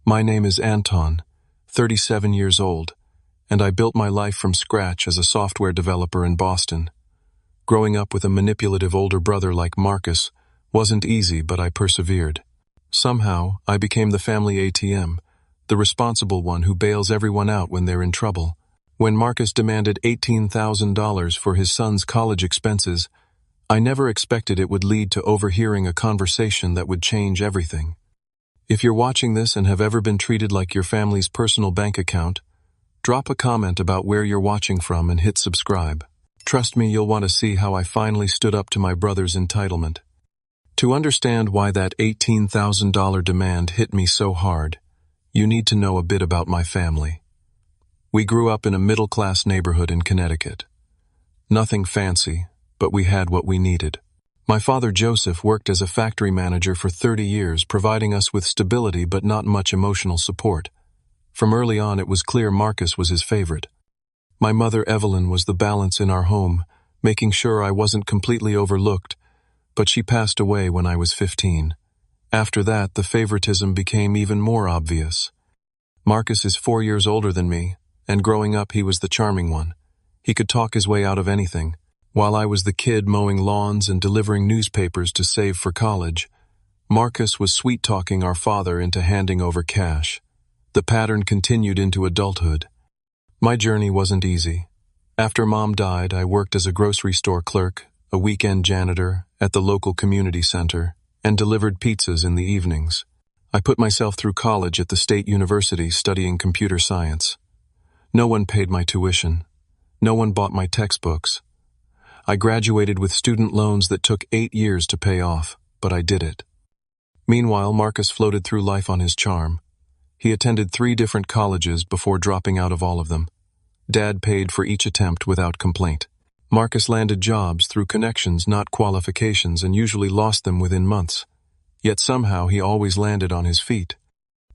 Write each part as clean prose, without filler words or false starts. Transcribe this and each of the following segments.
My name is Anton, 37 years old, and I built my life from scratch as a software developer in Boston. Growing up with a manipulative older brother like Marcus wasn't easy, but I persevered. Somehow, I became the family ATM, the responsible one who bails everyone out when they're in trouble. When Marcus demanded $18,000 for his son's college expenses, I never expected it would lead to overhearing a conversation that would change everything. If you're watching this and have ever been treated like your family's personal bank account, drop a comment about where you're watching from and hit subscribe. Trust me, you'll want to see how I finally stood up to my brother's entitlement. To understand why that $18,000 demand hit me so hard, you need to know a bit about my family. We grew up in a middle-class neighborhood in Connecticut. Nothing fancy, but we had what we needed. My father Joseph worked as a factory manager for 30 years, providing us with stability but not much emotional support. From early on, it was clear Marcus was his favorite. My mother Evelyn was the balance in our home, making sure I wasn't completely overlooked, but she passed away when I was 15. After that, the favoritism became even more obvious. Marcus is 4 years older than me, and growing up he was the charming one. He could talk his way out of anything. While I was the kid mowing lawns and delivering newspapers to save for college, Marcus was sweet-talking our father into handing over cash. The pattern continued into adulthood. My journey wasn't easy. After Mom died, I worked as a grocery store clerk, a weekend janitor at the local community center, and delivered pizzas in the evenings. I put myself through college at the State University studying computer science. No one paid my tuition. No one bought my textbooks. I graduated with student loans that took 8 years to pay off, but I did it. Meanwhile, Marcus floated through life on his charm. He attended 3 different colleges before dropping out of all of them. Dad paid for each attempt without complaint. Marcus landed jobs through connections, not qualifications, and usually lost them within months. Yet somehow he always landed on his feet.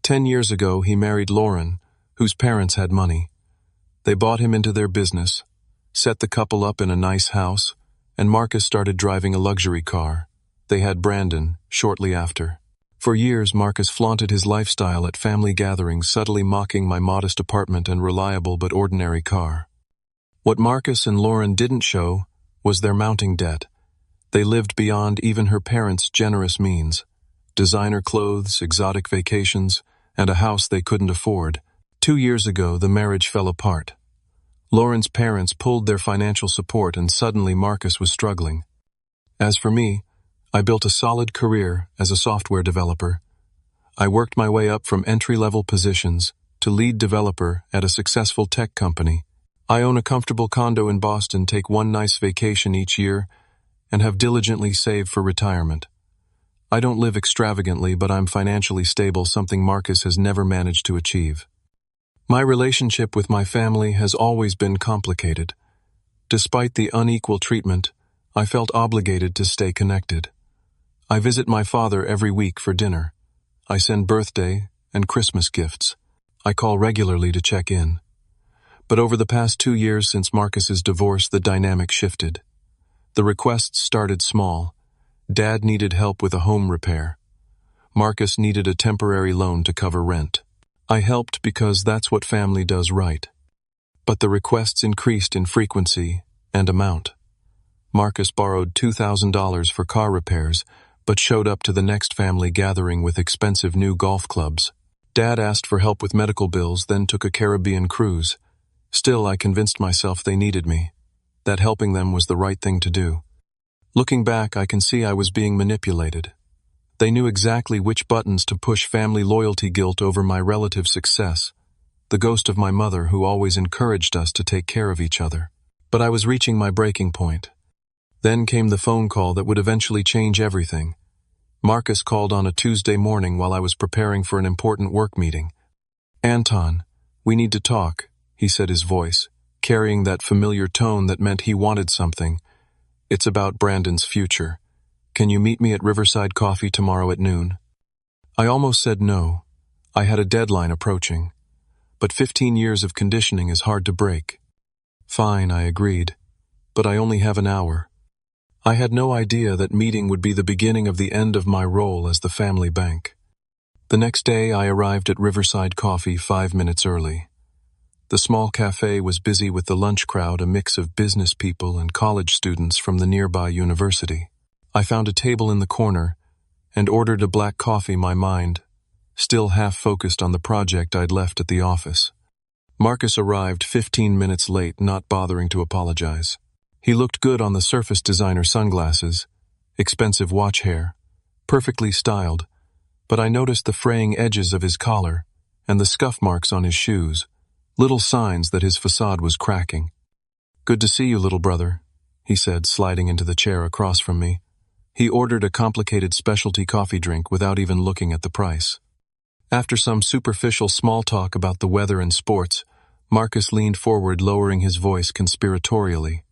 10 years ago, he married Lauren, whose parents had money. They bought him into their business, set the couple up in a nice house, and Marcus started driving a luxury car. They had Brandon shortly after. For years, Marcus flaunted his lifestyle at family gatherings, subtly mocking my modest apartment and reliable but ordinary car. What Marcus and Lauren didn't show was their mounting debt. They lived beyond even her parents' generous means. Designer clothes, exotic vacations, and a house they couldn't afford. 2 years ago, the marriage fell apart. Lauren's parents pulled their financial support, and suddenly Marcus was struggling. As for me, I built a solid career as a software developer. I worked my way up from entry-level positions to lead developer at a successful tech company. I own a comfortable condo in Boston, take one nice vacation each year, and have diligently saved for retirement. I don't live extravagantly, but I'm financially stable, something Marcus has never managed to achieve. My relationship with my family has always been complicated. Despite the unequal treatment, I felt obligated to stay connected. I visit my father every week for dinner. I send birthday and Christmas gifts. I call regularly to check in. But over the past 2 years since Marcus's divorce, the dynamic shifted. The requests started small. Dad needed help with a home repair. Marcus needed a temporary loan to cover rent. I helped because that's what family does, right? But the requests increased in frequency and amount. Marcus borrowed $2,000 for car repairs, but showed up to the next family gathering with expensive new golf clubs. Dad asked for help with medical bills, then took a Caribbean cruise. Still, I convinced myself they needed me, that helping them was the right thing to do. Looking back, I can see I was being manipulated. They knew exactly which buttons to push family loyalty guilt over my relative success, the ghost of my mother who always encouraged us to take care of each other. But I was reaching my breaking point. Then came the phone call that would eventually change everything. Marcus called on a Tuesday morning while I was preparing for an important work meeting. "Anton, we need to talk," he said, his voice carrying that familiar tone that meant he wanted something. "It's about Brandon's future. Can you meet me at Riverside Coffee tomorrow at noon?" I almost said no. I had a deadline approaching. But 15 years of conditioning is hard to break. Fine, I agreed. But I only have an hour. I had no idea that meeting would be the beginning of the end of my role as the family bank. The next day, I arrived at Riverside Coffee 5 minutes early. The small cafe was busy with the lunch crowd, a mix of business people and college students from the nearby university. I found a table in the corner and ordered a black coffee, my mind still half focused on the project I'd left at the office. Marcus arrived 15 minutes late, not bothering to apologize. He looked good on the surface, designer sunglasses, expensive watch, hair, perfectly styled, but I noticed the fraying edges of his collar and the scuff marks on his shoes, little signs that his facade was cracking. "Good to see you, little brother," he said, sliding into the chair across from me. He ordered a complicated specialty coffee drink without even looking at the price. After some superficial small talk about the weather and sports, Marcus leaned forward, lowering his voice conspiratorially.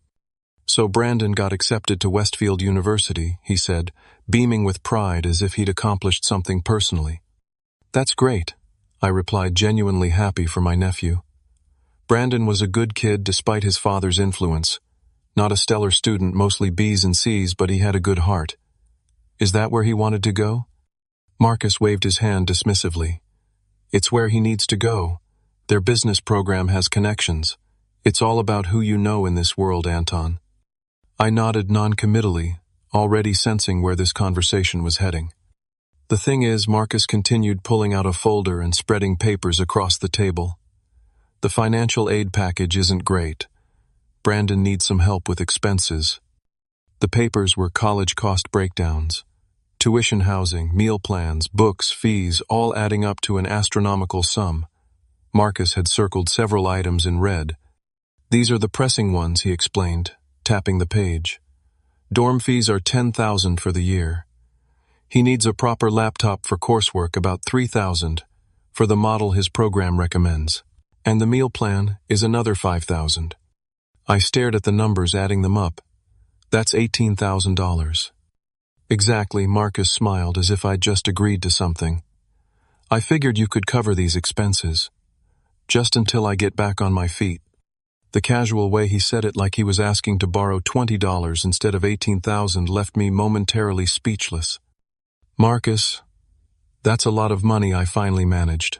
"So Brandon got accepted to Westfield University," he said, beaming with pride as if he'd accomplished something personally. "That's great," I replied, genuinely happy for my nephew. Brandon was a good kid despite his father's influence. Not a stellar student, mostly B's and C's, but he had a good heart. "Is that where he wanted to go?" Marcus waved his hand dismissively. "It's where he needs to go. Their business program has connections. It's all about who you know in this world, Anton." I nodded non-committally, already sensing where this conversation was heading. "The thing is," Marcus continued, pulling out a folder and spreading papers across the table, "the financial aid package isn't great. Brandon needs some help with expenses." The papers were college cost breakdowns. Tuition, housing, meal plans, books, fees, all adding up to an astronomical sum. Marcus had circled several items in red. "These are the pressing ones," he explained, tapping the page. "Dorm fees are $10,000 for the year. He needs a proper laptop for coursework, about $3,000 for the model his program recommends. And the meal plan is another $5,000. I stared at the numbers, adding them up. "That's $18,000. "Exactly," Marcus smiled as if I'd just agreed to something. "I figured you could cover these expenses. Just until I get back on my feet." The casual way he said it, like he was asking to borrow $20 instead of $18,000, left me momentarily speechless. "Marcus, that's a lot of money," I finally managed.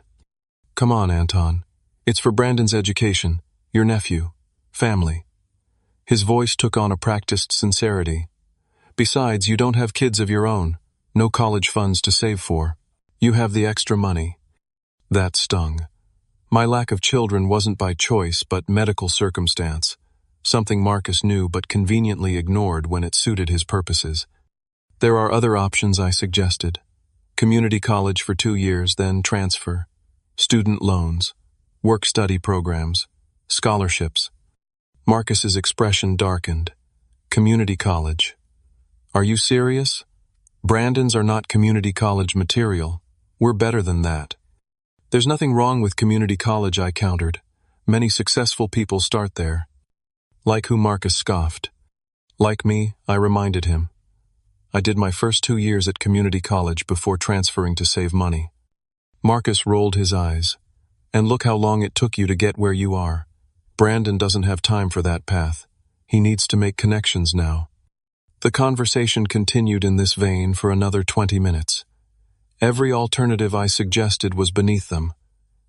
"Come on, Anton. It's for Brandon's education, your nephew, family." His voice took on a practiced sincerity. "Besides, you don't have kids of your own, no college funds to save for. You have the extra money." That stung. My lack of children wasn't by choice, but medical circumstance, something Marcus knew but conveniently ignored when it suited his purposes. "There are other options," I suggested. "Community college for 2 years, then transfer. Student loans, work-study programs, scholarships." Marcus's expression darkened. "Community college? Are you serious? Brandon's are not community college material. We're better than that." "There's nothing wrong with community college," I countered. "Many successful people start there." "Like who?" Marcus scoffed. "Like me," I reminded him. "I did my first 2 years at community college before transferring to save money." Marcus rolled his eyes. "And look how long it took you to get where you are. Brandon doesn't have time for that path. He needs to make connections now." The conversation continued in this vein for another 20 minutes. Every alternative I suggested was beneath them.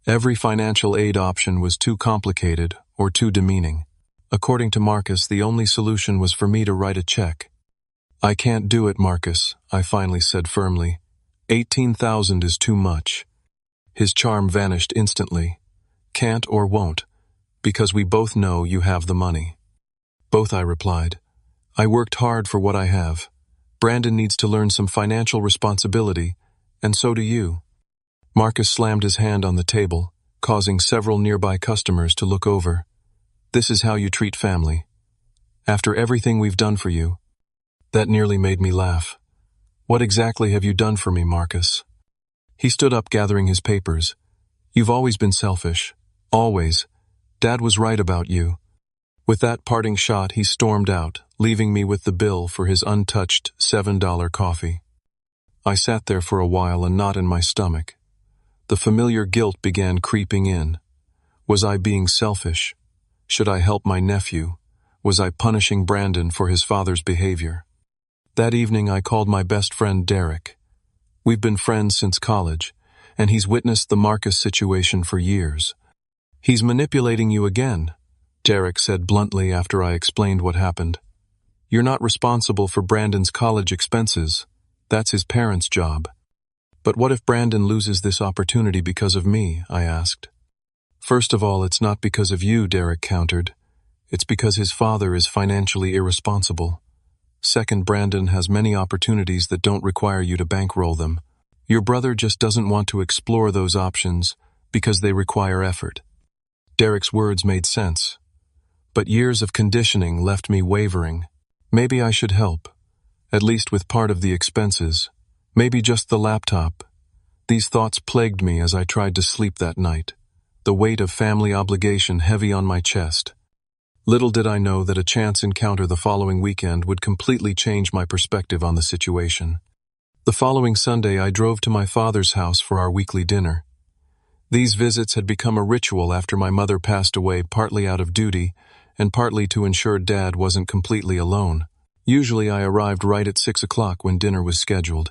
Every financial aid option was too complicated or too demeaning. According to Marcus, the only solution was for me to write a check. "I can't do it, Marcus," I finally said firmly. $18,000 is too much." His charm vanished instantly. "Can't or won't, because we both know you have the money." "Both," I replied. "I worked hard for what I have. Brandon needs to learn some financial responsibility, and so do you." Marcus slammed his hand on the table, causing several nearby customers to look over. "This is how you treat family. After everything we've done for you." That nearly made me laugh. "What exactly have you done for me, Marcus?" He stood up, gathering his papers. "You've always been selfish. Always. Dad was right about you." With that parting shot, he stormed out, leaving me with the bill for his untouched $7 coffee. I sat there for a while, a knot in my stomach. The familiar guilt began creeping in. Was I being selfish? Should I help my nephew? Was I punishing Brandon for his father's behavior? That evening I called my best friend Derek. We've been friends since college, and he's witnessed the Marcus situation for years. He's manipulating you again, Derek said bluntly after I explained what happened. You're not responsible for Brandon's college expenses. That's his parents' job. But what if Brandon loses this opportunity because of me? I asked. First of all, it's not because of you, Derek countered. It's because his father is financially irresponsible. Second, Brandon has many opportunities that don't require you to bankroll them. Your brother just doesn't want to explore those options because they require effort. Derek's words made sense, but years of conditioning left me wavering. Maybe I should help, at least with part of the expenses. Maybe just the laptop. These thoughts plagued me as I tried to sleep that night, the weight of family obligation heavy on my chest. Little did I know that a chance encounter the following weekend would completely change my perspective on the situation. The following Sunday, I drove to my father's house for our weekly dinner. These visits had become a ritual after my mother passed away, partly out of duty and partly to ensure Dad wasn't completely alone. Usually I arrived right at 6 o'clock when dinner was scheduled.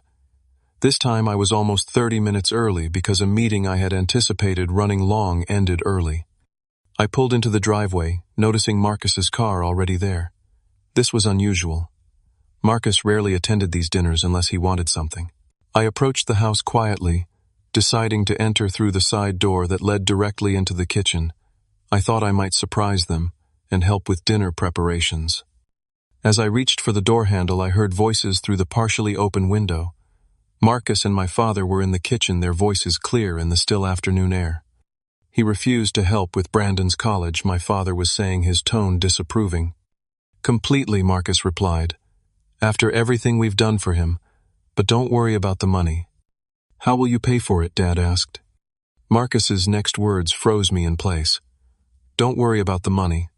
This time I was almost 30 minutes early because a meeting I had anticipated running long ended early. I pulled into the driveway, noticing Marcus's car already there. This was unusual. Marcus rarely attended these dinners unless he wanted something. I approached the house quietly, deciding to enter through the side door that led directly into the kitchen. I thought I might surprise them and help with dinner preparations. As I reached for the door handle, I heard voices through the partially open window. Marcus and my father were in the kitchen, their voices clear in the still afternoon air. He refused to help with Brandon's college, my father was saying, his tone disapproving. Completely, Marcus replied. After everything we've done for him, but don't worry about the money. How will you pay for it, Dad asked. Marcus's next words froze me in place. Don't worry about the money.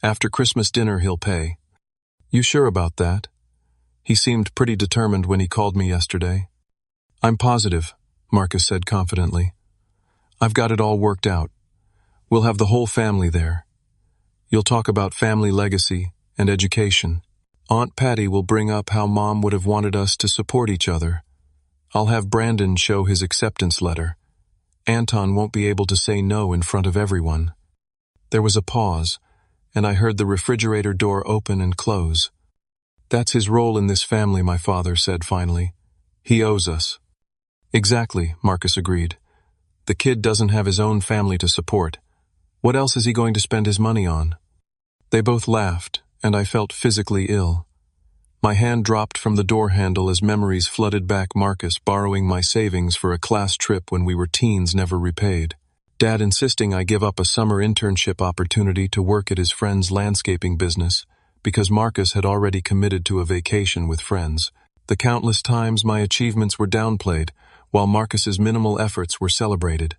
After Christmas dinner he'll pay. You sure about that? He seemed pretty determined when he called me yesterday. I'm positive, Marcus said confidently. I've got it all worked out. We'll have the whole family there. You'll talk about family legacy and education. Aunt Patty will bring up how Mom would have wanted us to support each other. I'll have Brandon show his acceptance letter. Anton won't be able to say no in front of everyone. There was a pause, and I heard the refrigerator door open and close. That's his role in this family, my father said finally. He owes us. Exactly, Marcus agreed. The kid doesn't have his own family to support. What else is he going to spend his money on? They both laughed, and I felt physically ill. My hand dropped from the door handle as memories flooded back. Marcus borrowing my savings for a class trip when we were teens never repaid. Dad insisting I give up a summer internship opportunity to work at his friend's landscaping business because Marcus had already committed to a vacation with friends. The countless times my achievements were downplayed, while Marcus's minimal efforts were celebrated.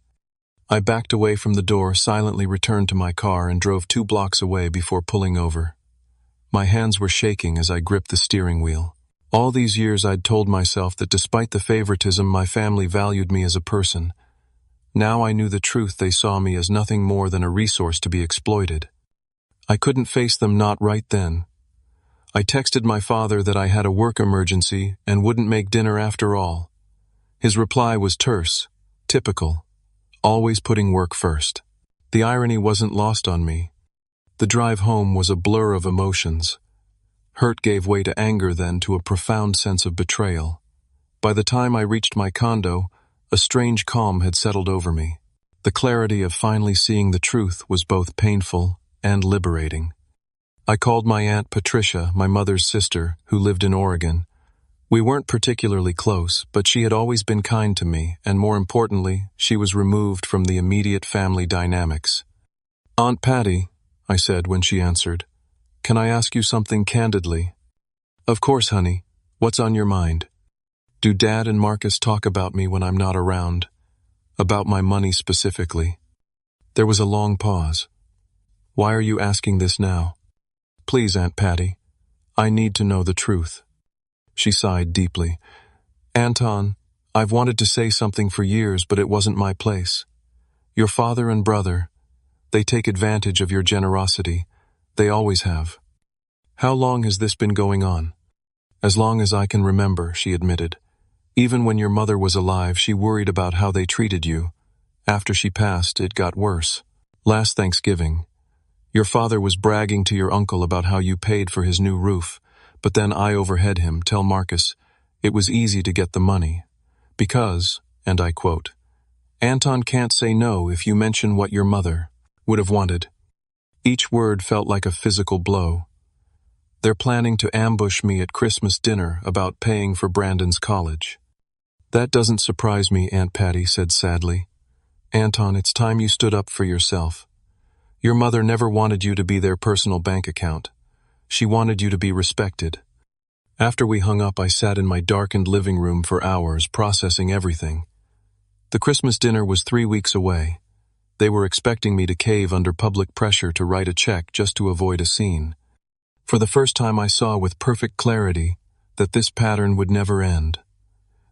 I backed away from the door, silently returned to my car, and drove 2 blocks away before pulling over. My hands were shaking as I gripped the steering wheel. All these years I'd told myself that despite the favoritism, my family valued me as a person. Now I knew the truth. They saw me as nothing more than a resource to be exploited. I couldn't face them, not right then. I texted my father that I had a work emergency and wouldn't make dinner after all. His reply was terse, typical, always putting work first. The irony wasn't lost on me. The drive home was a blur of emotions. Hurt gave way to anger, then to a profound sense of betrayal. By the time I reached my condo, a strange calm had settled over me. The clarity of finally seeing the truth was both painful and liberating. I called my Aunt Patricia, my mother's sister, who lived in Oregon. We weren't particularly close, but she had always been kind to me, and more importantly, she was removed from the immediate family dynamics. Aunt Patty, I said when she answered, can I ask you something candidly? Of course, honey. What's on your mind? Do Dad and Marcus talk about me when I'm not around? About my money specifically? There was a long pause. Why are you asking this now? Please, Aunt Patty. I need to know the truth. She sighed deeply. Anton, I've wanted to say something for years, but it wasn't my place. Your father and brother, they take advantage of your generosity. They always have. How long has this been going on? As long as I can remember, she admitted. Even when your mother was alive, she worried about how they treated you. After she passed, it got worse. Last Thanksgiving, your father was bragging to your uncle about how you paid for his new roof, but then I overheard him tell Marcus it was easy to get the money. Because, and I quote, Anton can't say no if you mention what your mother would have wanted. Each word felt like a physical blow. They're planning to ambush me at Christmas dinner about paying for Brandon's college. That doesn't surprise me, Aunt Patty said sadly. Anton, it's time you stood up for yourself. Your mother never wanted you to be their personal bank account. She wanted you to be respected. After we hung up, I sat in my darkened living room for hours, processing everything. The Christmas dinner was 3 weeks away. They were expecting me to cave under public pressure to write a check just to avoid a scene. For the first time, I saw with perfect clarity that this pattern would never end.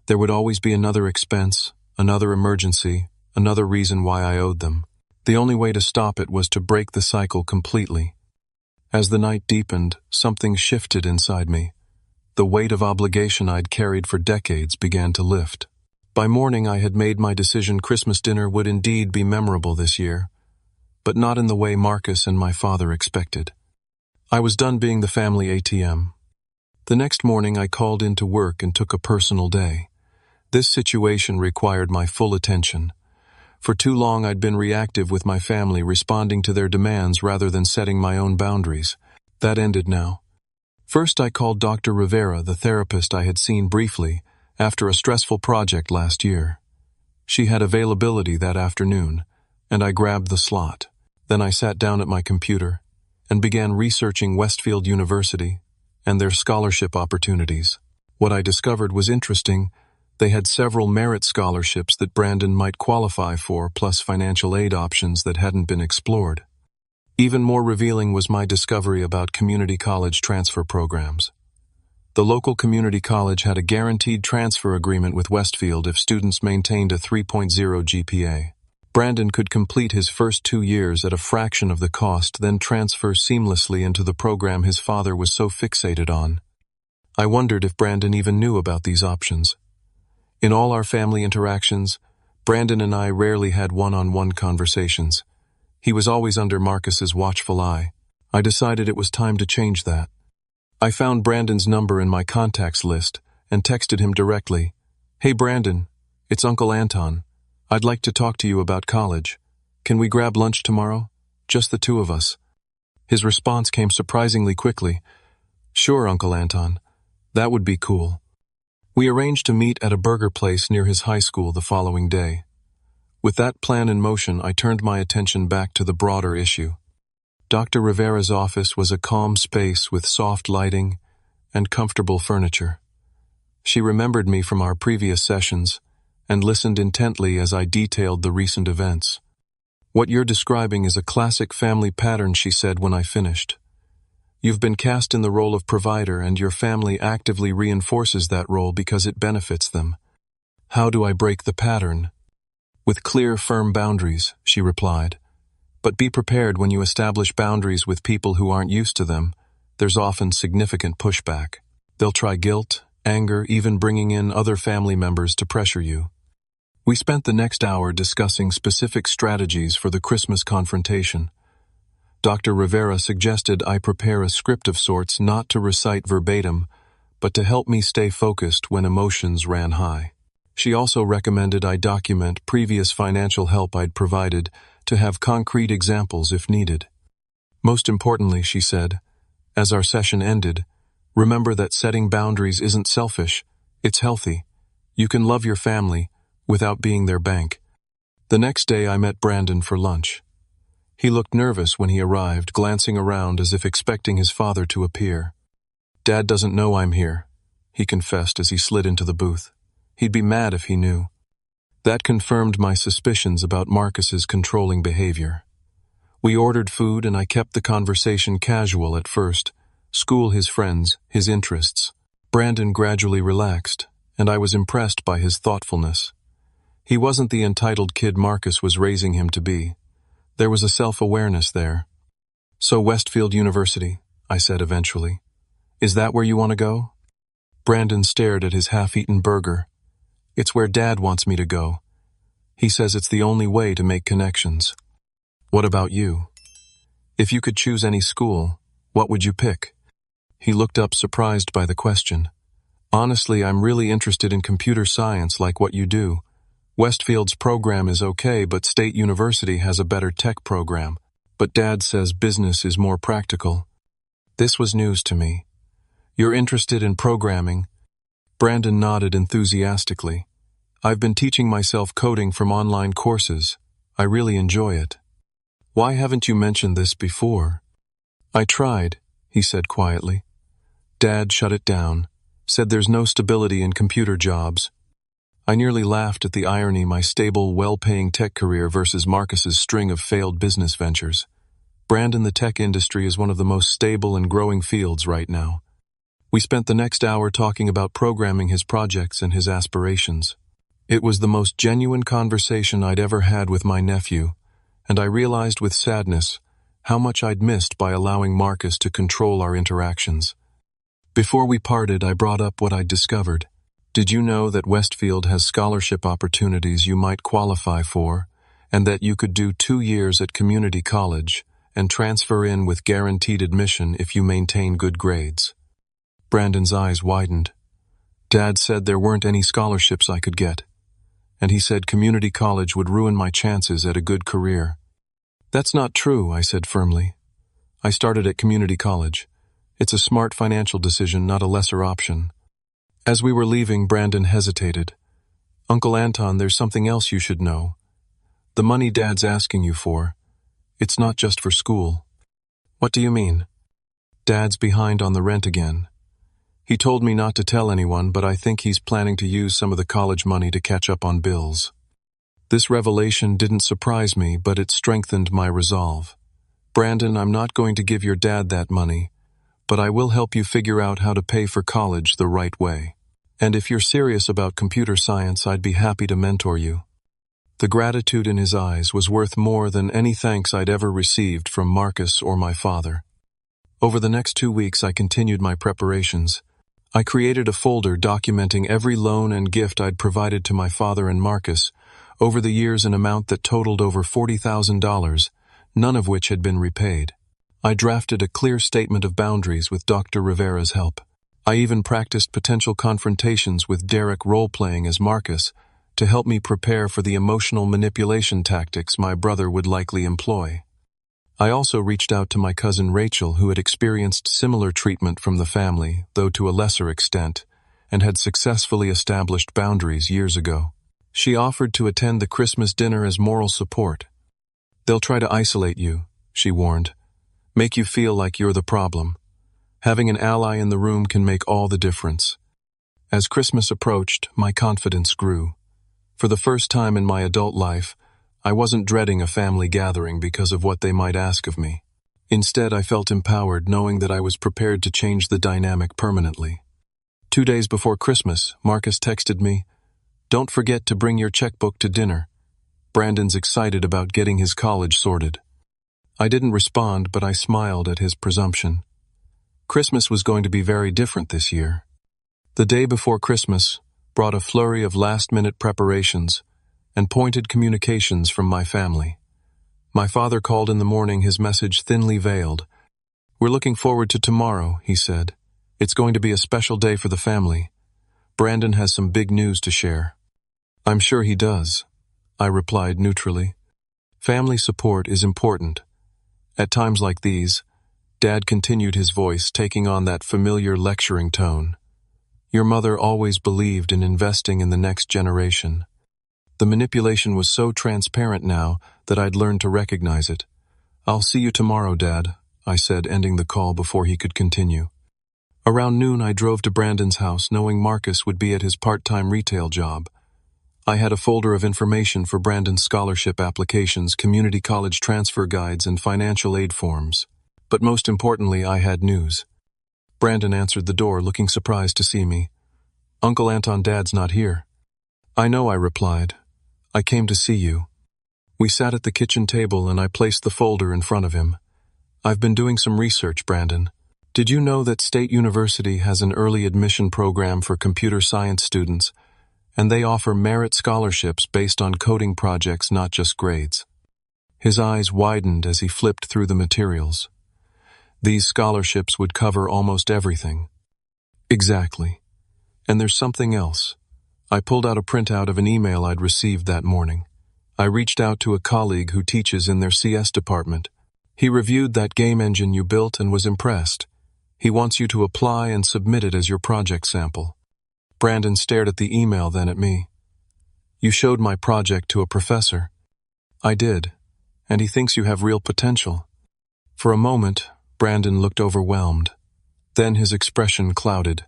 There would always be another expense, another emergency, another reason why I owed them. The only way to stop it was to break the cycle completely. As the night deepened, something shifted inside me. The weight of obligation I'd carried for decades began to lift. By morning, I had made my decision. Christmas dinner would indeed be memorable this year, but not in the way Marcus and my father expected. I was done being the family ATM. The next morning, I called into work and took a personal day. This situation required my full attention. For too long, I'd been reactive with my family, responding to their demands rather than setting my own boundaries. That ended now. First, I called Dr. Rivera, the therapist I had seen briefly, after a stressful project last year. She had availability that afternoon, and I grabbed the slot. Then I sat down at my computer and began researching Westfield University and their scholarship opportunities. What I discovered was interesting. They had several merit scholarships that Brandon might qualify for, plus financial aid options that hadn't been explored. Even more revealing was my discovery about community college transfer programs. The local community college had a guaranteed transfer agreement with Westfield if students maintained a 3.0 GPA. Brandon could complete his first 2 years at a fraction of the cost, then transfer seamlessly into the program his father was so fixated on. I wondered if Brandon even knew about these options. In all our family interactions, Brandon and I rarely had one-on-one conversations. He was always under Marcus's watchful eye. I decided it was time to change that. I found Brandon's number in my contacts list and texted him directly. Hey Brandon, it's Uncle Anton. I'd like to talk to you about college. Can we grab lunch tomorrow? Just the two of us. His response came surprisingly quickly. Sure, Uncle Anton. That would be cool. We arranged to meet at a burger place near his high school the following day. With that plan in motion, I turned my attention back to the broader issue. Dr. Rivera's office was a calm space with soft lighting and comfortable furniture. She remembered me from our previous sessions and listened intently as I detailed the recent events. What you're describing is a classic family pattern, she said when I finished. You've been cast in the role of provider, and your family actively reinforces that role because it benefits them. How do I break the pattern? With clear, firm boundaries, she replied. But be prepared when you establish boundaries with people who aren't used to them. There's often significant pushback. They'll try guilt, anger, even bringing in other family members to pressure you. We spent the next hour discussing specific strategies for the Christmas confrontation. Dr. Rivera suggested I prepare a script of sorts, not to recite verbatim, but to help me stay focused when emotions ran high. She also recommended I document previous financial help I'd provided to have concrete examples if needed. Most importantly, she said, as our session ended, remember that setting boundaries isn't selfish, it's healthy. You can love your family without being their bank. The next day I met Brandon for lunch. He looked nervous when he arrived, glancing around as if expecting his father to appear. Dad doesn't know I'm here, he confessed as he slid into the booth. He'd be mad if he knew. That confirmed my suspicions about Marcus's controlling behavior. We ordered food and I kept the conversation casual at first. School, his friends, his interests. Brandon gradually relaxed, and I was impressed by his thoughtfulness. He wasn't the entitled kid Marcus was raising him to be. There was a self-awareness there. So Westfield University, I said eventually. Is that where you want to go? Brandon stared at his half-eaten burger. It's where Dad wants me to go. He says it's the only way to make connections. What about you? If you could choose any school, what would you pick? He looked up, surprised by the question. Honestly, I'm really interested in computer science like what you do. Westfield's program is okay, but State University has a better tech program. But Dad says business is more practical. This was news to me. You're interested in programming? Brandon nodded enthusiastically. I've been teaching myself coding from online courses. I really enjoy it. Why haven't you mentioned this before? I tried, he said quietly. Dad shut it down, said there's no stability in computer jobs. I nearly laughed at the irony, my stable, well-paying tech career versus Marcus's string of failed business ventures. Brandon, the tech industry is one of the most stable and growing fields right now. We spent the next hour talking about programming, his projects, and his aspirations. It was the most genuine conversation I'd ever had with my nephew, and I realized with sadness how much I'd missed by allowing Marcus to control our interactions. Before we parted, I brought up what I'd discovered. Did you know that Westfield has scholarship opportunities you might qualify for, and that you could do 2 years at community college and transfer in with guaranteed admission if you maintain good grades? Brandon's eyes widened. Dad said there weren't any scholarships I could get, and he said community college would ruin my chances at a good career. That's not true, I said firmly. I started at community college. It's a smart financial decision, not a lesser option. As we were leaving, Brandon hesitated. Uncle Anton, there's something else you should know. The money Dad's asking you for, it's not just for school. What do you mean? Dad's behind on the rent again. He told me not to tell anyone, but I think he's planning to use some of the college money to catch up on bills. This revelation didn't surprise me, but it strengthened my resolve. Brandon, I'm not going to give your dad that money, but I will help you figure out how to pay for college the right way. And if you're serious about computer science, I'd be happy to mentor you. The gratitude in his eyes was worth more than any thanks I'd ever received from Marcus or my father. Over the next 2 weeks, I continued my preparations. I created a folder documenting every loan and gift I'd provided to my father and Marcus over the years, an amount that totaled over $40,000, none of which had been repaid. I drafted a clear statement of boundaries with Dr. Rivera's help. I even practiced potential confrontations with Derek, role-playing as Marcus, to help me prepare for the emotional manipulation tactics my brother would likely employ. I also reached out to my cousin Rachel, who had experienced similar treatment from the family, though to a lesser extent, and had successfully established boundaries years ago. She offered to attend the Christmas dinner as moral support. They'll try to isolate you, she warned. Make you feel like you're the problem. Having an ally in the room can make all the difference. As Christmas approached, my confidence grew. For the first time in my adult life, I wasn't dreading a family gathering because of what they might ask of me. Instead, I felt empowered, knowing that I was prepared to change the dynamic permanently. 2 days before Christmas, Marcus texted me, "Don't forget to bring your checkbook to dinner. Brandon's excited about getting his college sorted." I didn't respond, but I smiled at his presumption. Christmas was going to be very different this year. The day before Christmas brought a flurry of last-minute preparations and pointed communications from my family. My father called in the morning, his message thinly veiled. "We're looking forward to tomorrow," he said. "It's going to be a special day for the family. Brandon has some big news to share." "I'm sure he does," I replied neutrally. Family support is important. At times like these, Dad continued, his voice taking on that familiar lecturing tone. "Your mother always believed in investing in the next generation." The manipulation was so transparent now that I'd learned to recognize it. "I'll see you tomorrow, Dad," I said, ending the call before he could continue. Around noon, I drove to Brandon's house, knowing Marcus would be at his part-time retail job. I had a folder of information for Brandon's scholarship applications, community college transfer guides, and financial aid forms. But most importantly, I had news. Brandon answered the door, looking surprised to see me. "Uncle Anton, Dad's not here." "I know," I replied. "I came to see you." We sat at the kitchen table and I placed the folder in front of him. "I've been doing some research, Brandon. Did you know that State University has an early admission program for computer science students, and they offer merit scholarships based on coding projects, not just grades. His eyes widened as he flipped through the materials. These scholarships would cover almost everything. Exactly. And there's something else. I pulled out a printout of an email I'd received that morning. I reached out to a colleague who teaches in their CS department. He reviewed that game engine you built and was impressed. He wants you to apply and submit it as your project sample. Brandon stared at the email, then at me. You showed my project to a professor. I did, and he thinks you have real potential. For a moment, Brandon looked overwhelmed. Then his expression clouded.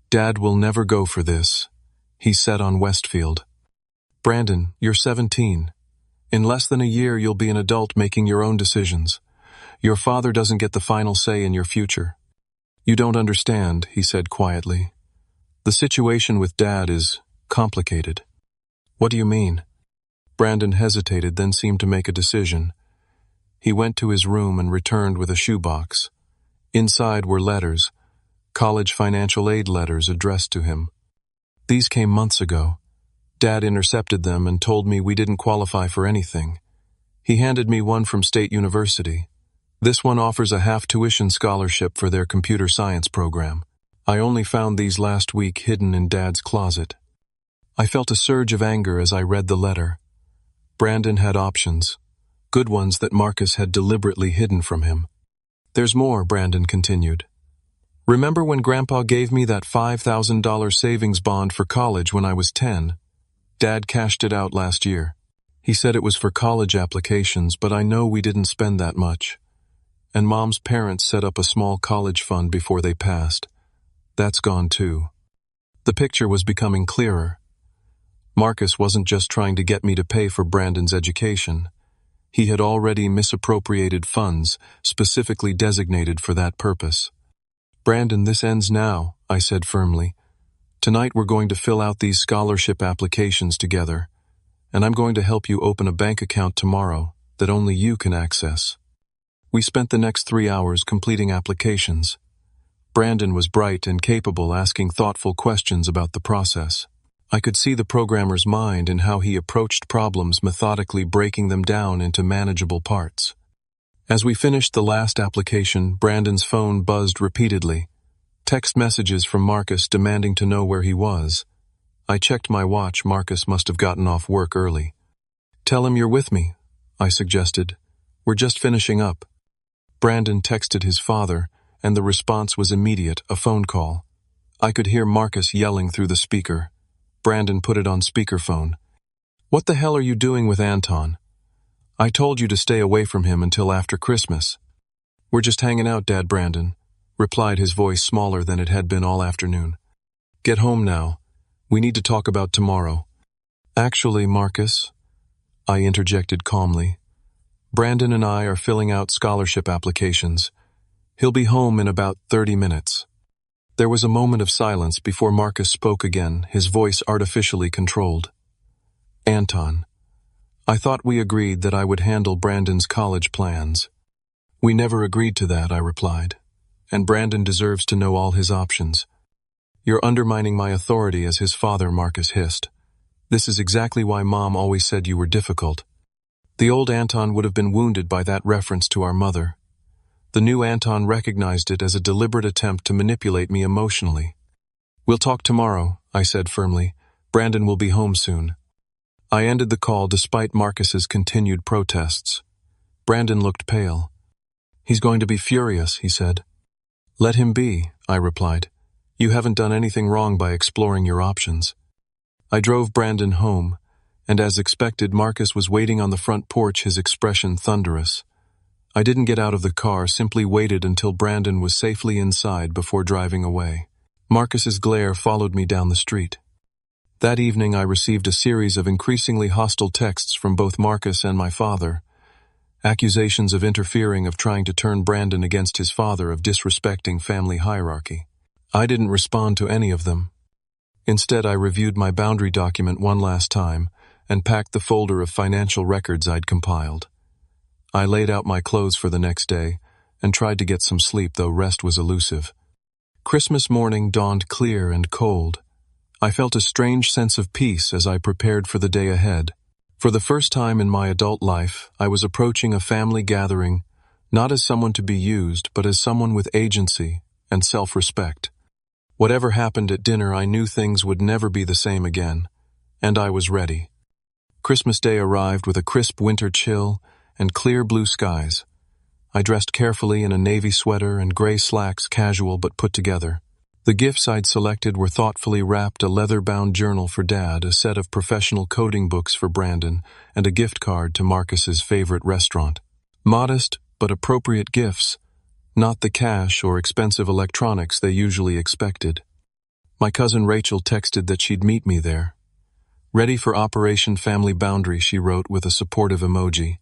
Dad will never go for this, he said on Westfield. Brandon, you're 17. In less than a year, you'll be an adult making your own decisions. Your father doesn't get the final say in your future. You don't understand, he said quietly. The situation with Dad is complicated. What do you mean? Brandon hesitated, then seemed to make a decision. He went to his room and returned with a shoebox. Inside were letters, college financial aid letters addressed to him. These came months ago. Dad intercepted them and told me we didn't qualify for anything. He handed me one from State University. This one offers a half-tuition scholarship for their computer science program. I only found these last week hidden in Dad's closet. I felt a surge of anger as I read the letter. Brandon had options, good ones that Marcus had deliberately hidden from him. There's more, Brandon continued. Remember when Grandpa gave me that $5,000 savings bond for college when I was 10? Dad cashed it out last year. He said it was for college applications, but I know we didn't spend that much. And Mom's parents set up a small college fund before they passed. That's gone too. The picture was becoming clearer. Marcus wasn't just trying to get me to pay for Brandon's education. He had already misappropriated funds specifically designated for that purpose. Brandon, this ends now, I said firmly. Tonight we're going to fill out these scholarship applications together, and I'm going to help you open a bank account tomorrow that only you can access. We spent the next 3 hours completing applications. Brandon was bright and capable, asking thoughtful questions about the process. I could see the programmer's mind in how he approached problems, methodically breaking them down into manageable parts. As we finished the last application, Brandon's phone buzzed repeatedly. Text messages from Marcus demanding to know where he was. I checked my watch. Marcus must have gotten off work early. Tell him you're with me, I suggested. We're just finishing up. Brandon texted his father, and the response was immediate, a phone call. I could hear Marcus yelling through the speaker. Brandon put it on speakerphone. What the hell are you doing with Anton? I told you to stay away from him until after Christmas. We're just hanging out, Dad. Brandon replied, his voice smaller than it had been all afternoon. Get home now. We need to talk about tomorrow. Actually, Marcus, I interjected calmly, Brandon and I are filling out scholarship applications. He'll be home in about 30 minutes. There was a moment of silence before Marcus spoke again, his voice artificially controlled. Anton, I thought we agreed that I would handle Brandon's college plans. We never agreed to that, I replied, and Brandon deserves to know all his options. You're undermining my authority as his father, Marcus hissed. This is exactly why Mom always said you were difficult. The old Anton would have been wounded by that reference to our mother. The new Anton recognized it as a deliberate attempt to manipulate me emotionally. We'll talk tomorrow, I said firmly. Brandon will be home soon. I ended the call despite Marcus's continued protests. Brandon looked pale. He's going to be furious, he said. Let him be, I replied. You haven't done anything wrong by exploring your options. I drove Brandon home, and as expected, Marcus was waiting on the front porch, his expression thunderous. I didn't get out of the car, simply waited until Brandon was safely inside before driving away. Marcus's glare followed me down the street. That evening I received a series of increasingly hostile texts from both Marcus and my father. Accusations of interfering, of trying to turn Brandon against his father, of disrespecting family hierarchy. I didn't respond to any of them. Instead, I reviewed my boundary document one last time and packed the folder of financial records I'd compiled. I laid out my clothes for the next day and tried to get some sleep, though rest was elusive. Christmas morning dawned clear and cold. I felt a strange sense of peace as I prepared for the day ahead. For the first time in my adult life, I was approaching a family gathering, not as someone to be used, but as someone with agency and self-respect. Whatever happened at dinner, I knew things would never be the same again, and I was ready. Christmas Day arrived with a crisp winter chill and clear blue skies. I dressed carefully in a navy sweater and gray slacks, casual but put together. The gifts I'd selected were thoughtfully wrapped: a leather-bound journal for Dad, a set of professional coding books for Brandon, and a gift card to Marcus's favorite restaurant. Modest but appropriate gifts, not the cash or expensive electronics they usually expected. My cousin Rachel texted that she'd meet me there. "Ready for Operation Family Boundary," she wrote with a supportive emoji.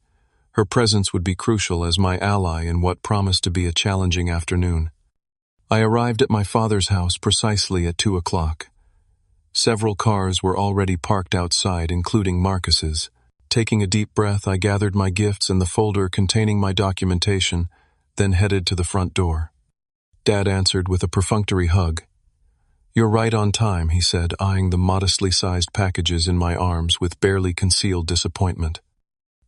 Her presence would be crucial as my ally in what promised to be a challenging afternoon. I arrived at my father's house precisely at 2 o'clock. Several cars were already parked outside, including Marcus's. Taking a deep breath, I gathered my gifts and the folder containing my documentation, then headed to the front door. Dad answered with a perfunctory hug. "You're right on time," he said, eyeing the modestly sized packages in my arms with barely concealed disappointment.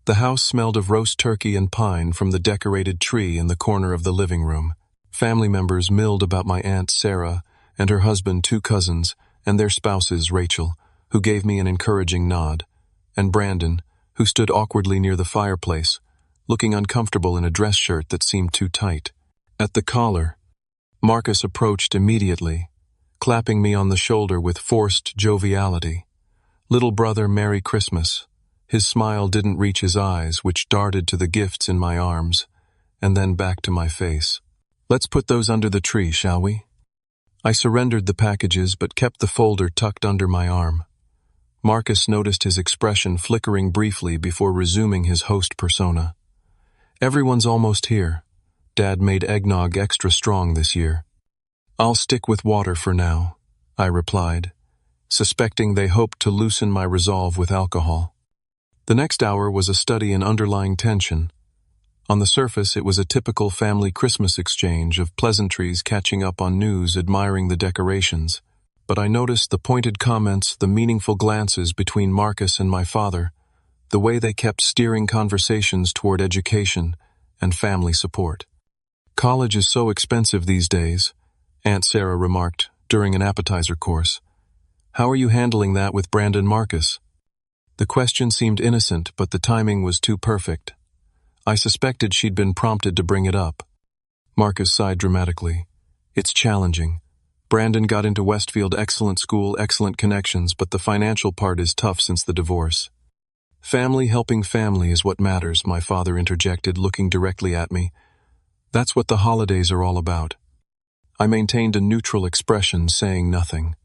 The house smelled of roast turkey and pine from the decorated tree in the corner of the living room. Family members milled about my Aunt Sarah and her husband, 2 cousins, and their spouses, Rachel, who gave me an encouraging nod, and Brandon, who stood awkwardly near the fireplace, looking uncomfortable in a dress shirt that seemed too tight. At the collar, Marcus approached immediately, clapping me on the shoulder with forced joviality. "Little brother, Merry Christmas." His smile didn't reach his eyes, which darted to the gifts in my arms, and then back to my face. "Let's put those under the tree, shall we?" I surrendered the packages but kept the folder tucked under my arm. Marcus noticed his expression flickering briefly before resuming his host persona. "Everyone's almost here. Dad made eggnog extra strong this year." "I'll stick with water for now," I replied, suspecting they hoped to loosen my resolve with alcohol. The next hour was a study in underlying tension. On the surface, it was a typical family Christmas exchange of pleasantries, catching up on news, admiring the decorations. But I noticed the pointed comments, the meaningful glances between Marcus and my father, the way they kept steering conversations toward education and family support. "College is so expensive these days," Aunt Sarah remarked during an appetizer course. "How are you handling that with Brandon Marcus?" The question seemed innocent, but the timing was too perfect. I suspected she'd been prompted to bring it up. Marcus sighed dramatically. "It's challenging. Brandon got into Westfield, excellent school, excellent connections, but the financial part is tough since the divorce." "Family helping family is what matters," my father interjected, looking directly at me. "That's what the holidays are all about." I maintained a neutral expression, saying nothing.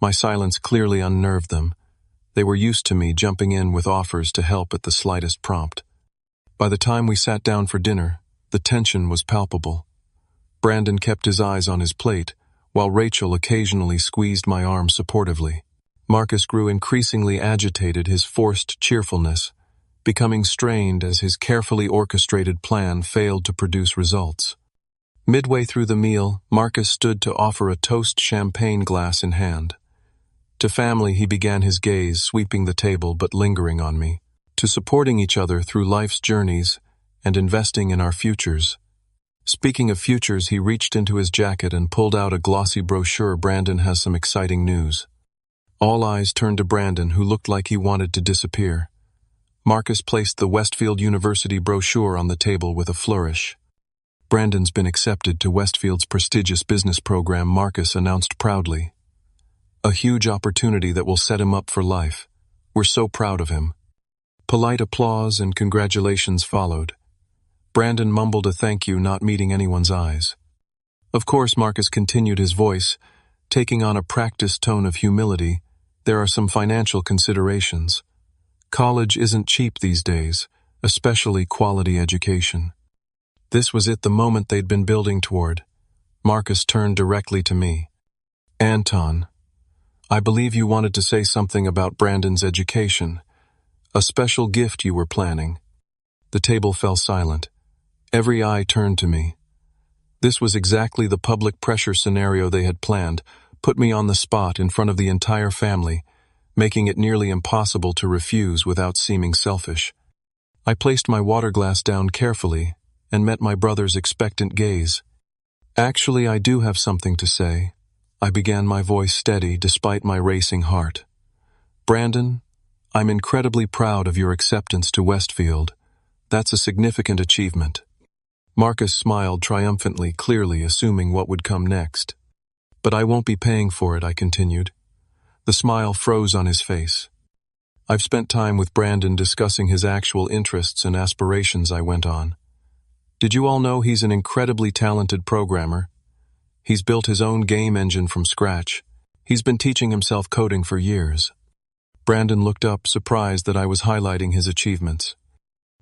My silence clearly unnerved them. They were used to me jumping in with offers to help at the slightest prompt. By the time we sat down for dinner, the tension was palpable. Brandon kept his eyes on his plate, while Rachel occasionally squeezed my arm supportively. Marcus grew increasingly agitated, his forced cheerfulness becoming strained as his carefully orchestrated plan failed to produce results. Midway through the meal, Marcus stood to offer a toast, champagne glass in hand. To family, he began his gaze, sweeping the table but lingering on me. To supporting each other through life's journeys and investing in our futures. Speaking of futures, he reached into his jacket and pulled out a glossy brochure. "Brandon has some exciting news." All eyes turned to Brandon, who looked like he wanted to disappear. Marcus placed the Westfield University brochure on the table with a flourish. "Brandon's been accepted to Westfield's prestigious business program," Marcus announced proudly. "A huge opportunity that will set him up for life. We're so proud of him." Polite applause and congratulations followed. Brandon mumbled a thank you, not meeting anyone's eyes. "Of course," Marcus continued, his voice taking on a practiced tone of humility, "there are some financial considerations. College isn't cheap these days, especially quality education." This was it, the moment they'd been building toward. Marcus turned directly to me. "Anton, I believe you wanted to say something about Brandon's education. A special gift you were planning." The table fell silent. Every eye turned to me. This was exactly the public pressure scenario they had planned, put me on the spot in front of the entire family, making it nearly impossible to refuse without seeming selfish. I placed my water glass down carefully and met my brother's expectant gaze. "Actually, I do have something to say." I began, my voice steady despite my racing heart. "Brandon, I'm incredibly proud of your acceptance to Westfield. That's a significant achievement." Marcus smiled triumphantly, clearly assuming what would come next. "But I won't be paying for it," I continued. The smile froze on his face. "I've spent time with Brandon discussing his actual interests and aspirations," I went on. "Did you all know he's an incredibly talented programmer? He's built his own game engine from scratch. He's been teaching himself coding for years." Brandon looked up, surprised that I was highlighting his achievements.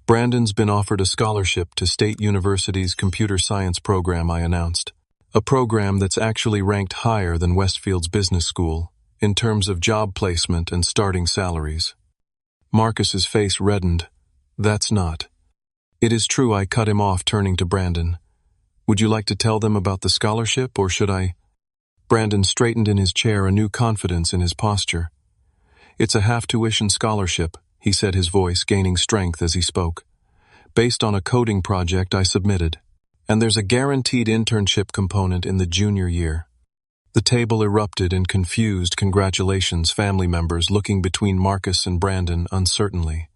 "Brandon's been offered a scholarship to State University's computer science program," I announced. "A program that's actually ranked higher than Westfield's business school in terms of job placement and starting salaries." Marcus's face reddened. "That's not." "It is true," I cut him off, turning to Brandon. "Would you like to tell them about the scholarship, or should I?" Brandon straightened in his chair, a new confidence in his posture. "It's a half-tuition scholarship," he said, his voice gaining strength as he spoke. "Based on a coding project I submitted. And there's a guaranteed internship component in the junior year." The table erupted in confused congratulations, family members looking between Marcus and Brandon uncertainly.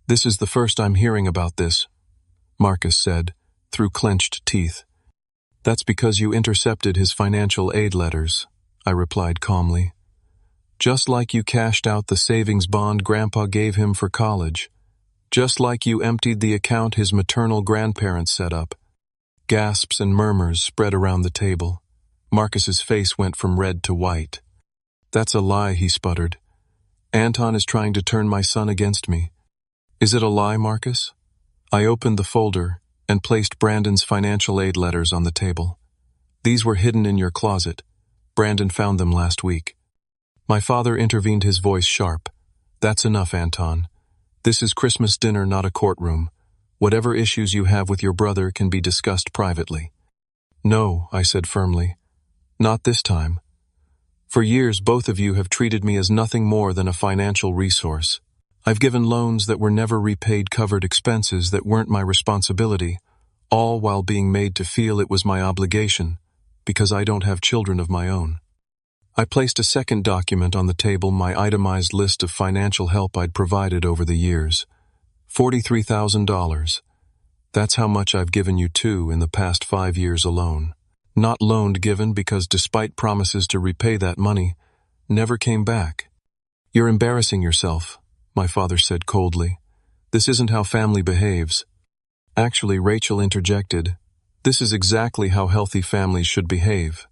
"This is the first I'm hearing about this," Marcus said, through clenched teeth. "That's because you intercepted his financial aid letters," I replied calmly. "Just like you cashed out the savings bond Grandpa gave him for college. Just like you emptied the account his maternal grandparents set up." Gasps and murmurs spread around the table. Marcus's face went from red to white. "That's a lie," he sputtered. "Anton is trying to turn my son against me." "Is it a lie, Marcus?" I opened the folder and placed Brandon's financial aid letters on the table. "These were hidden in your closet. Brandon found them last week." My father intervened, his voice sharp. "That's enough, Anton. This is Christmas dinner, not a courtroom. Whatever issues you have with your brother can be discussed privately." "No," I said firmly. "Not this time. For years, both of you have treated me as nothing more than a financial resource. I've given loans that were never repaid, covered expenses that weren't my responsibility, all while being made to feel it was my obligation, because I don't have children of my own." I placed a second document on the table, my itemized list of financial help I'd provided over the years. $43,000. That's how much I've given you too in the past 5 years alone. Not loaned, given, because despite promises to repay that money, never came back. "You're embarrassing yourself," my father said coldly. "This isn't how family behaves." "Actually," Rachel interjected, "this is exactly how healthy families should behave.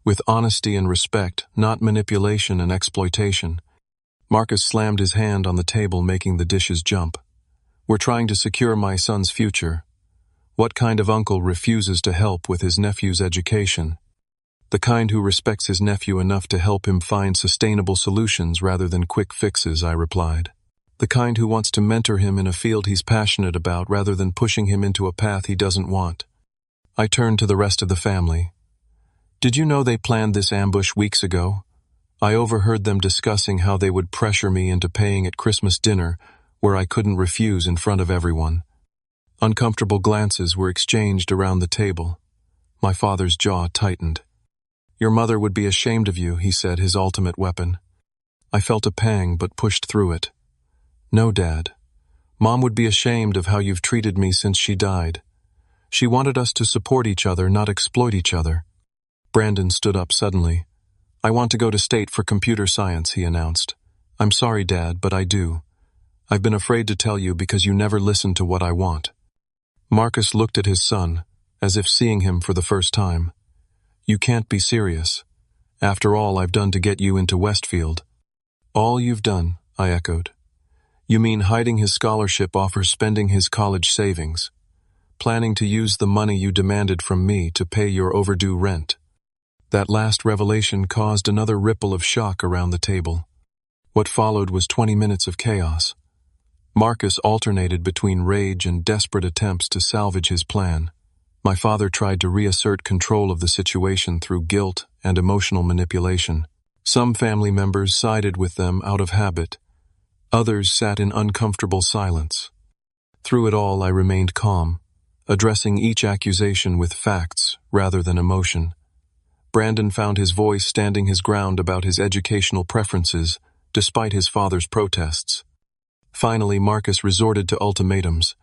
With honesty and respect, not manipulation and exploitation." Marcus slammed his hand on the table, making the dishes jump. "We're trying to secure my son's future. What kind of uncle refuses to help with his nephew's education? The kind who respects his nephew enough to help him find sustainable solutions rather than quick fixes," I replied. "The kind who wants to mentor him in a field he's passionate about rather than pushing him into a path he doesn't want." I turned to the rest of the family. "Did you know they planned this ambush weeks ago? I overheard them discussing how they would pressure me into paying at Christmas dinner, where I couldn't refuse in front of everyone." Uncomfortable glances were exchanged around the table. My father's jaw tightened. "Your mother would be ashamed of you," he said, his ultimate weapon. I felt a pang, but pushed through it. "No, Dad. Mom would be ashamed of how you've treated me since she died. She wanted us to support each other, not exploit each other." Brandon stood up suddenly. "I want to go to State for computer science," he announced. "I'm sorry, Dad, but I do. I've been afraid to tell you because you never listened to what I want." Marcus looked at his son, as if seeing him for the first time. "You can't be serious. After all I've done to get you into Westfield." "All you've done," I echoed. "You mean hiding his scholarship offer, spending his college savings, planning to use the money you demanded from me to pay your overdue rent." That last revelation caused another ripple of shock around the table. What followed was 20 minutes of chaos. Marcus alternated between rage and desperate attempts to salvage his plan. My father tried to reassert control of the situation through guilt and emotional manipulation. Some family members sided with them out of habit. Others sat in uncomfortable silence. Through it all, I remained calm, addressing each accusation with facts rather than emotion. Brandon found his voice standing his ground about his educational preferences, despite his father's protests. Finally, Marcus resorted to ultimatums.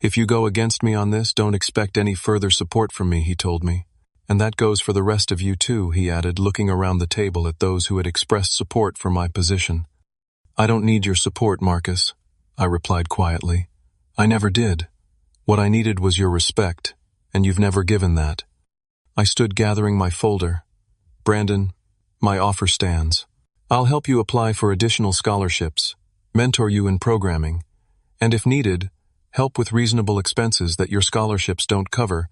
"If you go against me on this, don't expect any further support from me," he told me. "And that goes for the rest of you too," he added, looking around the table at those who had expressed support for my position. "I don't need your support, Marcus," I replied quietly. "I never did. What I needed was your respect, and you've never given that." I stood gathering my folder. "Brandon, my offer stands. I'll help you apply for additional scholarships, mentor you in programming, and if needed, help with reasonable expenses that your scholarships don't cover,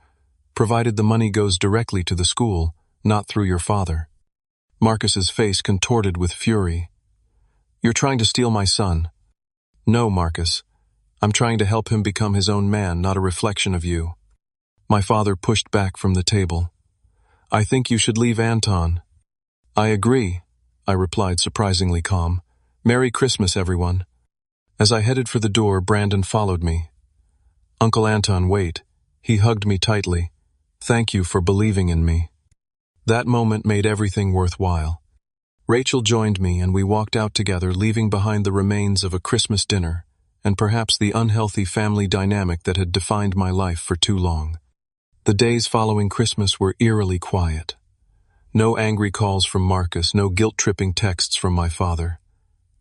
provided the money goes directly to the school, not through your father." Marcus's face contorted with fury. "You're trying to steal my son." "No, Marcus. I'm trying to help him become his own man, not a reflection of you." My father pushed back from the table. "I think you should leave Anton." "I agree," I replied, surprisingly calm. "Merry Christmas, everyone." As I headed for the door, Brandon followed me. "Uncle Anton, wait." He hugged me tightly. "Thank you for believing in me." That moment made everything worthwhile. Rachel joined me and we walked out together, leaving behind the remains of a Christmas dinner, and perhaps the unhealthy family dynamic that had defined my life for too long. The days following Christmas were eerily quiet. No angry calls from Marcus, no guilt-tripping texts from my father.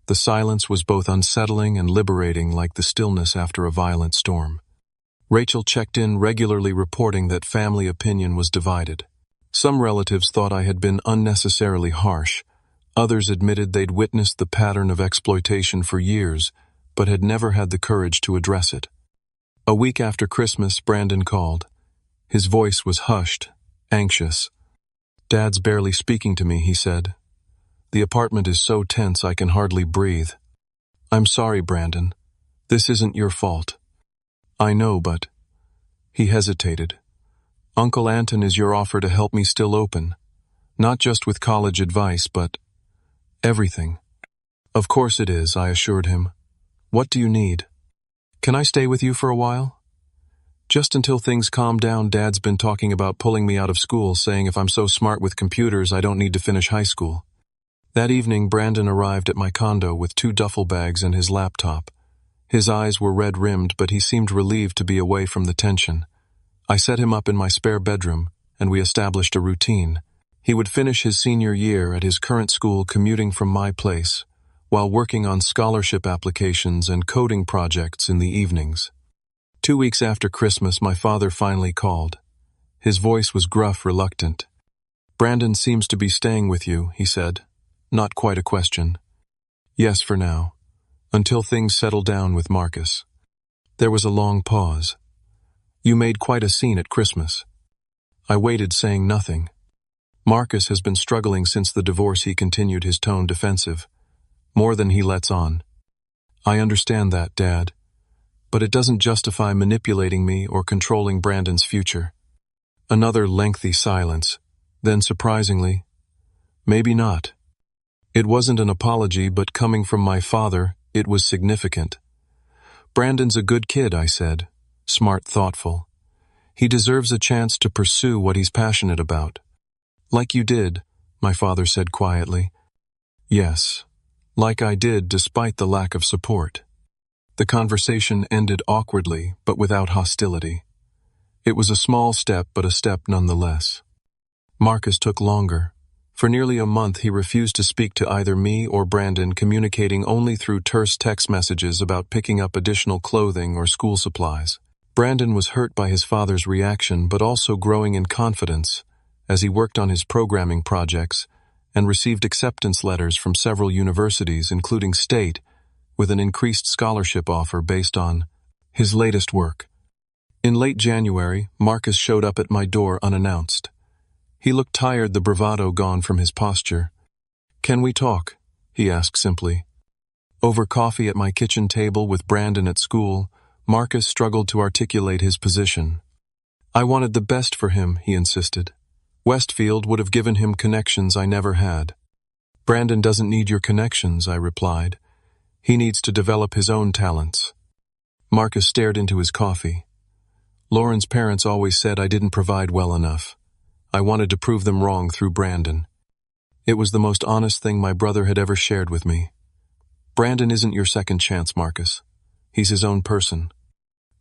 The silence was both unsettling and liberating, like the stillness after a violent storm. Rachel checked in regularly, reporting that family opinion was divided. Some relatives thought I had been unnecessarily harsh. Others admitted they'd witnessed the pattern of exploitation for years, but had never had the courage to address it. A week after Christmas, Brandon called. His voice was hushed, anxious. "Dad's barely speaking to me," he said. "The apartment is so tense I can hardly breathe." "I'm sorry, Brandon. This isn't your fault." "I know, but—" He hesitated. "Uncle Anton, is your offer to help me still open? Not just with college advice, but everything." "Of course it is," I assured him. "What do you need?" "Can I stay with you for a while?" "Just until things calm down. Dad's been talking about pulling me out of school, saying if I'm so smart with computers I don't need to finish high school." That evening, Brandon arrived at my condo with 2 duffel bags and his laptop. His eyes were red-rimmed, but he seemed relieved to be away from the tension. I set him up in my spare bedroom, and we established a routine. He would finish his senior year at his current school commuting from my place, while working on scholarship applications and coding projects in the evenings. 2 weeks after Christmas, my father finally called. His voice was gruff, reluctant. "Brandon seems to be staying with you," he said. Not quite a question. "Yes, for now. Until things settle down with Marcus." There was a long pause. "You made quite a scene at Christmas." I waited, saying nothing. "Marcus has been struggling since the divorce," he continued, his tone defensive. "More than he lets on." "I understand that, Dad. But it doesn't justify manipulating me or controlling Brandon's future." Another lengthy silence. Then, surprisingly, "Maybe not." It wasn't an apology, but coming from my father, it was significant. "Brandon's a good kid," I said. "Smart, thoughtful. He deserves a chance to pursue what he's passionate about." "Like you did," my father said quietly. "Yes, like I did, despite the lack of support." The conversation ended awkwardly, but without hostility. It was a small step, but a step nonetheless. Marcus took longer. For nearly a month, he refused to speak to either me or Brandon, communicating only through terse text messages about picking up additional clothing or school supplies. Brandon was hurt by his father's reaction, but also growing in confidence as he worked on his programming projects and received acceptance letters from several universities, including state, with an increased scholarship offer based on his latest work. In late January, Marcus showed up at my door unannounced. He looked tired, the bravado gone from his posture. "Can we talk?" he asked simply. Over coffee at my kitchen table with Brandon at school, Marcus struggled to articulate his position. I wanted the best for him, he insisted. Westfield would have given him connections I never had. Brandon doesn't need your connections, I replied. He needs to develop his own talents. Marcus stared into his coffee. Lauren's parents always said I didn't provide well enough. I wanted to prove them wrong through Brandon. It was the most honest thing my brother had ever shared with me. Brandon isn't your second chance, Marcus. He's his own person.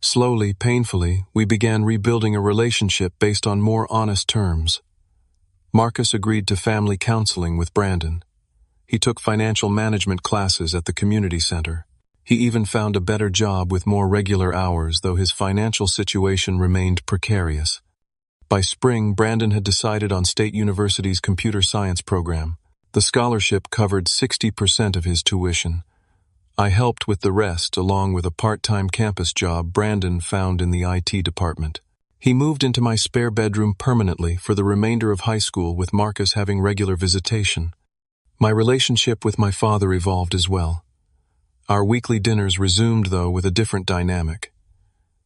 Slowly, painfully, we began rebuilding a relationship based on more honest terms. Marcus agreed to family counseling with Brandon. He took financial management classes at the community center. He even found a better job with more regular hours, though his financial situation remained precarious. By spring, Brandon had decided on State University's computer science program. The scholarship covered 60% of his tuition. I helped with the rest, along with a part-time campus job Brandon found in the IT department. He moved into my spare bedroom permanently for the remainder of high school, with Marcus having regular visitation. My relationship with my father evolved as well. Our weekly dinners resumed, though, with a different dynamic.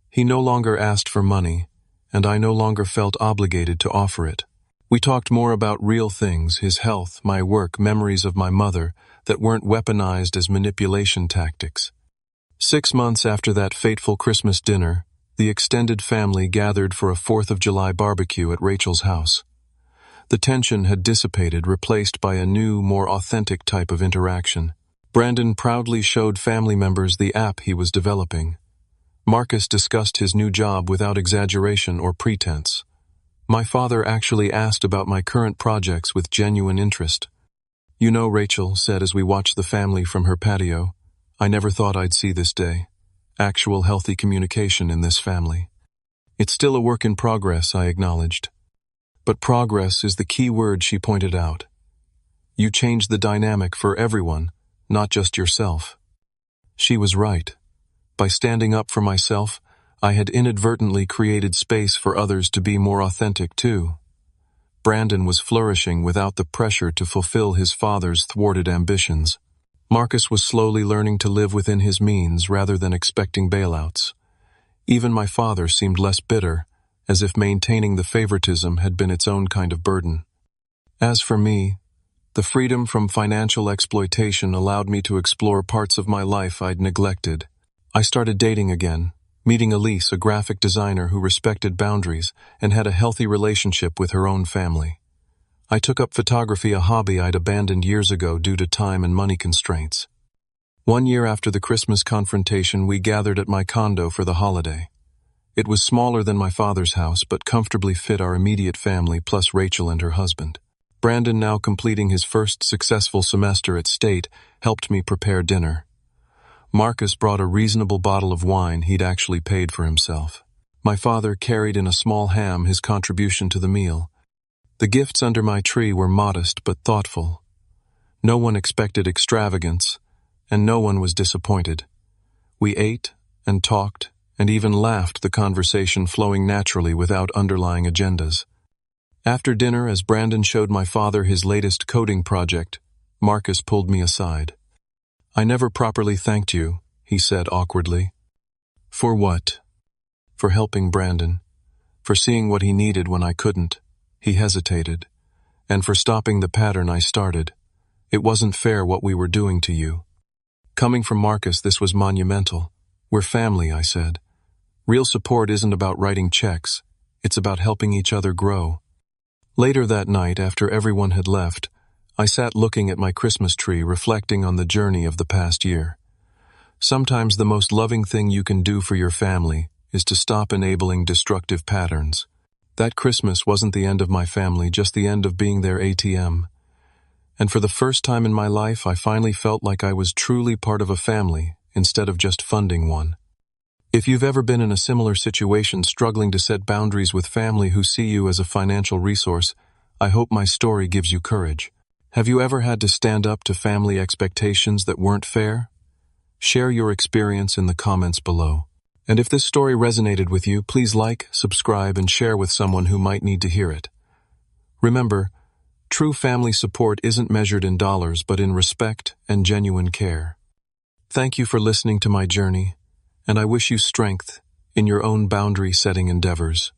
He no longer asked for money, and I no longer felt obligated to offer it. We talked more about real things, his health, my work, memories of my mother, that weren't weaponized as manipulation tactics. 6 months after that fateful Christmas dinner, the extended family gathered for a 4th of July barbecue at Rachel's house. The tension had dissipated, replaced by a new, more authentic type of interaction. Brandon proudly showed family members the app he was developing. Marcus discussed his new job without exaggeration or pretense. My father actually asked about my current projects with genuine interest. You know, Rachel said as we watched the family from her patio, I never thought I'd see this day. Actual healthy communication in this family. It's still a work in progress, I acknowledged. But progress is the key word, she pointed out. You changed the dynamic for everyone, not just yourself. She was right. By standing up for myself, I had inadvertently created space for others to be more authentic too. Brandon was flourishing without the pressure to fulfill his father's thwarted ambitions. Marcus was slowly learning to live within his means rather than expecting bailouts. Even my father seemed less bitter, as if maintaining the favoritism had been its own kind of burden. As for me, the freedom from financial exploitation allowed me to explore parts of my life I'd neglected. I started dating again, meeting Elise, a graphic designer who respected boundaries and had a healthy relationship with her own family. I took up photography, a hobby I'd abandoned years ago due to time and money constraints. 1 year after the Christmas confrontation, we gathered at my condo for the holiday. It was smaller than my father's house, but comfortably fit our immediate family plus Rachel and her husband. Brandon, now completing his first successful semester at State, helped me prepare dinner. Marcus brought a reasonable bottle of wine he'd actually paid for himself. My father carried in a small ham, his contribution to the meal. The gifts under my tree were modest but thoughtful. No one expected extravagance, and no one was disappointed. We ate and talked and even laughed, the conversation flowing naturally without underlying agendas. After dinner, as Brandon showed my father his latest coding project, Marcus pulled me aside. I never properly thanked you, he said awkwardly. For what? For helping Brandon. For seeing what he needed when I couldn't. He hesitated. And for stopping the pattern I started. It wasn't fair what we were doing to you. Coming from Marcus, this was monumental. We're family, I said. Real support isn't about writing checks. It's about helping each other grow. Later that night, after everyone had left, I sat looking at my Christmas tree, reflecting on the journey of the past year. Sometimes the most loving thing you can do for your family is to stop enabling destructive patterns. That Christmas wasn't the end of my family, just the end of being their ATM. And for the first time in my life, I finally felt like I was truly part of a family instead of just funding one. If you've ever been in a similar situation, struggling to set boundaries with family who see you as a financial resource, I hope my story gives you courage. Have you ever had to stand up to family expectations that weren't fair? Share your experience in the comments below. And if this story resonated with you, please like, subscribe, and share with someone who might need to hear it. Remember, true family support isn't measured in dollars, but in respect and genuine care. Thank you for listening to my journey, and I wish you strength in your own boundary-setting endeavors.